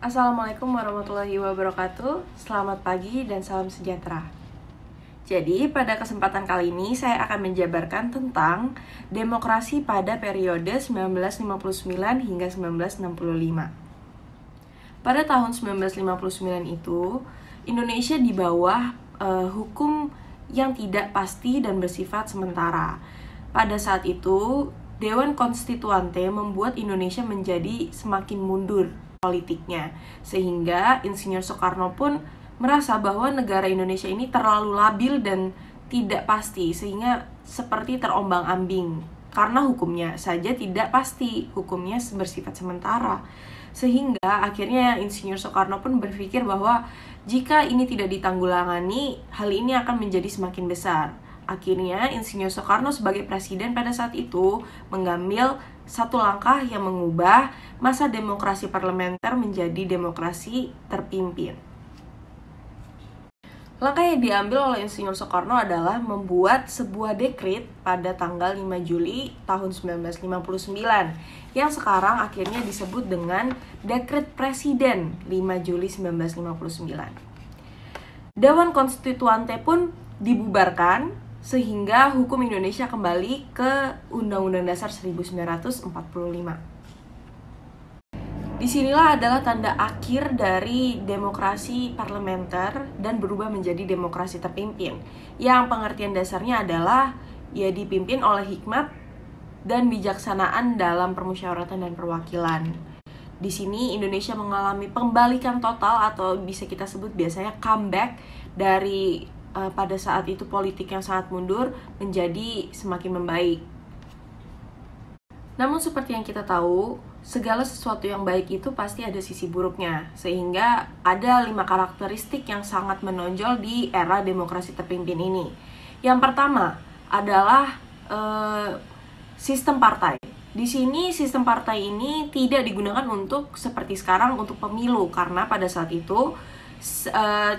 Assalamualaikum warahmatullahi wabarakatuh. Selamat pagi dan salam sejahtera. Jadi, pada kesempatan kali ini saya akan menjabarkan tentang demokrasi pada periode 1959 hingga 1965. Pada tahun 1959 itu, Indonesia di bawah hukum yang tidak pasti dan bersifat sementara. Pada saat itu, Dewan Konstituante membuat Indonesia menjadi semakin mundur politiknya, sehingga Insinyur Soekarno pun merasa bahwa negara Indonesia ini terlalu labil dan tidak pasti, sehingga seperti terombang-ambing karena hukumnya saja tidak pasti, hukumnya bersifat sementara. Sehingga akhirnya Insinyur Soekarno pun berpikir bahwa jika ini tidak ditanggulangani, hal ini akan menjadi semakin besar. Akhirnya Insinyur Soekarno sebagai presiden pada saat itu mengambil satu langkah yang mengubah masa demokrasi parlementer menjadi demokrasi terpimpin. Langkah yang diambil oleh Insinyur Soekarno adalah membuat sebuah dekret pada tanggal 5 Juli tahun 1959 yang sekarang akhirnya disebut dengan Dekret Presiden 5 Juli 1959. Dewan Konstituante pun dibubarkan sehingga hukum Indonesia kembali ke Undang-Undang Dasar 1945. Disinilah adalah tanda akhir dari demokrasi parlementer dan berubah menjadi demokrasi terpimpin, yang pengertian dasarnya adalah ya dipimpin oleh hikmat dan bijaksanaan dalam permusyawaratan dan perwakilan. Di sini Indonesia mengalami pembalikan total atau bisa kita sebut biasanya comeback dari pada saat itu politik yang sangat mundur menjadi semakin membaik. Namun seperti yang kita tahu, segala sesuatu yang baik itu pasti ada sisi buruknya, sehingga ada 5 karakteristik yang sangat menonjol di era demokrasi terpimpin ini. Yang pertama adalah sistem partai. Di sini sistem partai ini tidak digunakan untuk seperti sekarang untuk pemilu, karena pada saat itu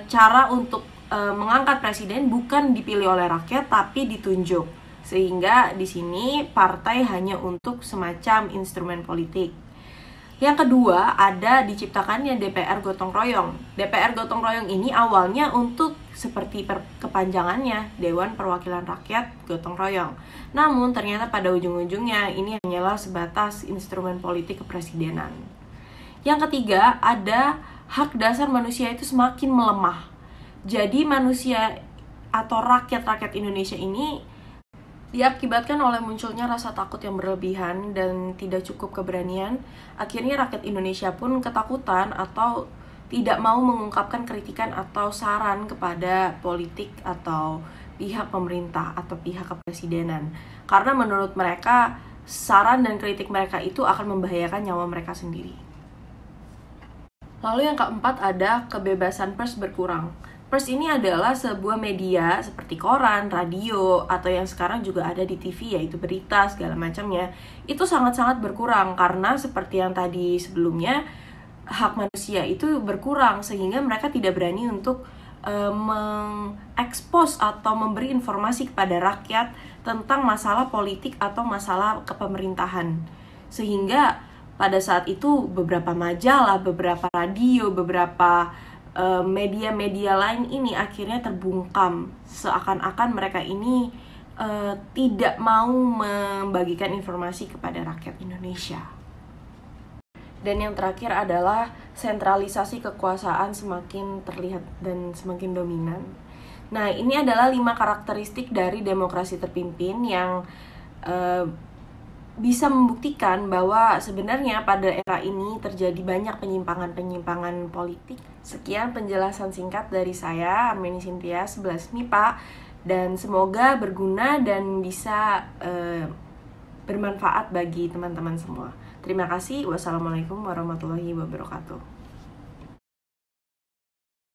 cara untuk mengangkat presiden bukan dipilih oleh rakyat tapi ditunjuk, sehingga di sini partai hanya untuk semacam instrumen politik. Yang kedua, ada diciptakannya DPR gotong royong. DPR gotong royong ini awalnya untuk seperti kepanjangannya Dewan Perwakilan Rakyat Gotong Royong. Namun ternyata pada ujung-ujungnya ini hanyalah sebatas instrumen politik kepresidenan. Yang ketiga, ada hak dasar manusia itu semakin melemah. Jadi manusia atau rakyat-rakyat Indonesia ini diakibatkan oleh munculnya rasa takut yang berlebihan dan tidak cukup keberanian. Akhirnya rakyat Indonesia pun ketakutan atau tidak mau mengungkapkan kritikan atau saran kepada politik atau pihak pemerintah atau pihak kepresidenan. Karena menurut mereka saran dan kritik mereka itu akan membahayakan nyawa mereka sendiri. Lalu yang keempat ada kebebasan pers berkurang. Pers ini adalah sebuah media seperti koran, radio, atau yang sekarang juga ada di TV, yaitu berita, segala macamnya. Itu sangat-sangat berkurang karena seperti yang tadi sebelumnya, hak manusia itu berkurang sehingga mereka tidak berani untuk mengekspos atau memberi informasi kepada rakyat tentang masalah politik atau masalah kepemerintahan. Sehingga pada saat itu beberapa majalah, beberapa radio, beberapa media-media lain ini akhirnya terbungkam, seakan-akan mereka ini tidak mau membagikan informasi kepada rakyat Indonesia. Dan yang terakhir adalah sentralisasi kekuasaan semakin terlihat dan semakin dominan. Nah, ini adalah 5 karakteristik dari demokrasi terpimpin yang bisa membuktikan bahwa sebenarnya pada era ini terjadi banyak penyimpangan-penyimpangan politik. Sekian penjelasan singkat dari saya, Armeni Cynthia, 11 MIPA, dan semoga berguna dan bisa bermanfaat bagi teman-teman semua. Terima kasih. Wassalamualaikum warahmatullahi wabarakatuh.